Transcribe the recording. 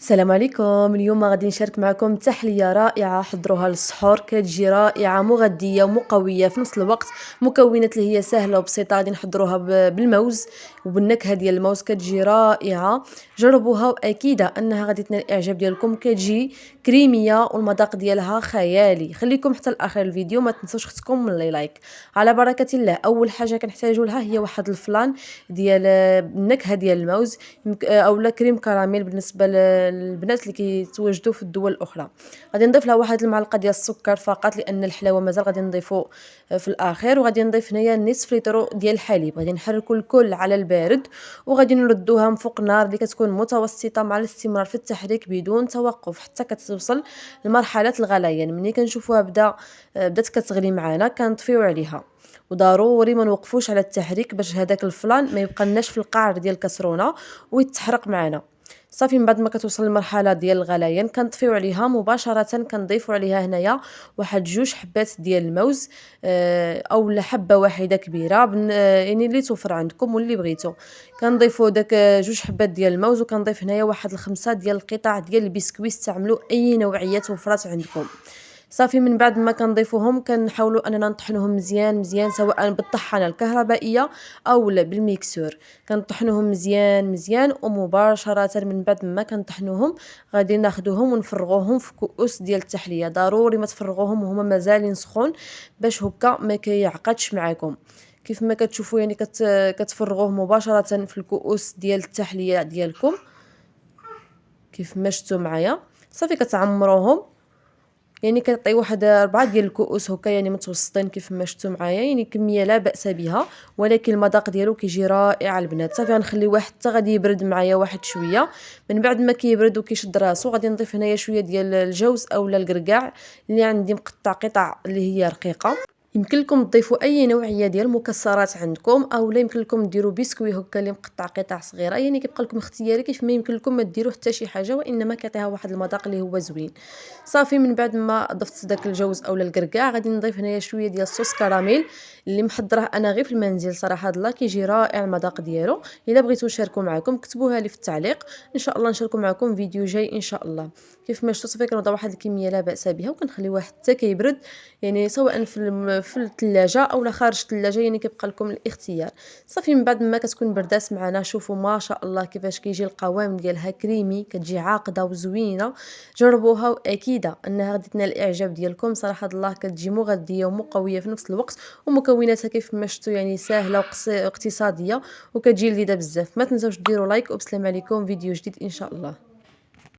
السلام عليكم. اليوم غادي نشارك معكم تحلية رائعة حضروها للسحور، كتجي رائعة مغذية ومقوية في نفس الوقت. مكونات اللي هي سهلة وبسيطة، غادي نحضروها بالموز وبالنكهة ديال الموز، كتجي رائعة. جربوها واكيدة انها غادي تنال الاعجاب ديالكم. كتجي كريمية والمذاق ديالها خيالي. خليكم حتى لاخر الفيديو، ما تنسوش اختكم من لي لايك. على بركة الله، اول حاجة كنحتاجوا لها هي واحد الفلان ديال النكهة ديال الموز، اولا كريم كراميل بالنسبة البنات اللي كيتواجدوا في الدول الاخرى. غادي نضيف لها واحد المعلقه ديال السكر فقط، لان الحلاوه مازال غادي نضيفو في الاخير. وغادي نضيف هنايا نصف لتر ديال الحليب. غادي نحركوا الكل على البارد، وغادي نردوها من فوق النار اللي كتكون متوسطه، مع الاستمرار في التحريك بدون توقف حتى كتوصل لمرحله الغليان. ملي كنشوفوها بدات كتغلي معنا كنطفيو عليها، وضروري ما نوقفوش على التحريك باش هذاك الفلان ما يبقى في القعر ديال الكسرونه ويتحرق معنا. صافي من بعد ما كتوصل للمرحله ديال الغليان كنطفيو عليها مباشره. كنضيفوا عليها هنايا واحد 2 حبات ديال الموز، او حبه واحده كبيره يعني اللي توفر عندكم واللي بغيتو. كنضيفوا داك 2 حبات ديال الموز، وكنضيف هنايا واحد 5 ديال القطع ديال البسكويت. استعملوا اي نوعيه توفرات عندكم. صافي من بعد ما كنضيفوهم كنحاولوا اننا نطحنوهم مزيان مزيان، سواء بالطحانه الكهربائيه او لا بالميكسور. كنطحنوهم مزيان مزيان، ومباشره من بعد ما كنطحنوهم غادي ناخذوهم ونفرغوهم في كؤوس ديال التحليه. ضروري ما تفرغوهم وهما مازالين سخون باش هكا ما كيعقدش معكم. كيف ما كتشوفوا يعني كتفرغوه مباشره في الكؤوس ديال التحليه ديالكم كيف ما شفتوا معايا. صافي كتعمروهم، يعني كنعطي واحد 4 ديال الكؤوس هكا، يعني متوسطين كيف ما شفتوا معايا، يعني كميه لا باس بها، ولكن المذاق ديالو كيجي رائع البنات. صافي غنخليه حتى غادي يبرد معايا واحد شويه. من بعد ما كيبرد وكيشد راسو غادي نضيف هنايا شويه ديال الجوز اولا الكركاع اللي عندي مقطع قطع اللي هي رقيقه. يمكن لكم تضيفوا اي نوعيه ديال المكسرات عندكم، او لا يمكن لكم ديروا بسكوي هكا اللي مقطع قطع صغيره، يعني كيبقى لكم اختياري. كيف ما يمكن لكم ما ديروا حتى شي حاجه، وانما كيعطيها واحد المذاق اللي هو زوين. صافي من بعد ما ضفت داك الجوز اولا الكركاع غادي نضيف هنايا شويه ديال الصوص كراميل اللي محضره انا غير في المنزل. صراحه الله كيجي رائع المذاق ديالو. الا بغيتو نشاركو معكم كتبوها لي في التعليق، ان شاء الله نشاركو معكم فيديو جاي ان شاء الله. كيف ما شفتوا صافي كنوضع واحد الكميه لا باس بها، وكنخليوها حتى كيبرد، يعني سواء في الثلاجه او لا خارج الثلاجه، يعني كيبقى لكم الاختيار. صافي من بعد ما كتكون بردات معنا، شوفوا ما شاء الله كيفاش كيجي القوام ديالها كريمي، كتجي عاقده وزوينه. جربوها واكيده انها غادي تنال الاعجاب ديالكم. صراحه الله كتجي مغذيه ومقويه في نفس الوقت، ومكوناتها كيف ما شفتوا يعني سهله واقتصاديه، وكتجي لذيذه بزاف. ما تنساوش ديروا لايك، وبسلام عليكم. فيديو جديد ان شاء الله.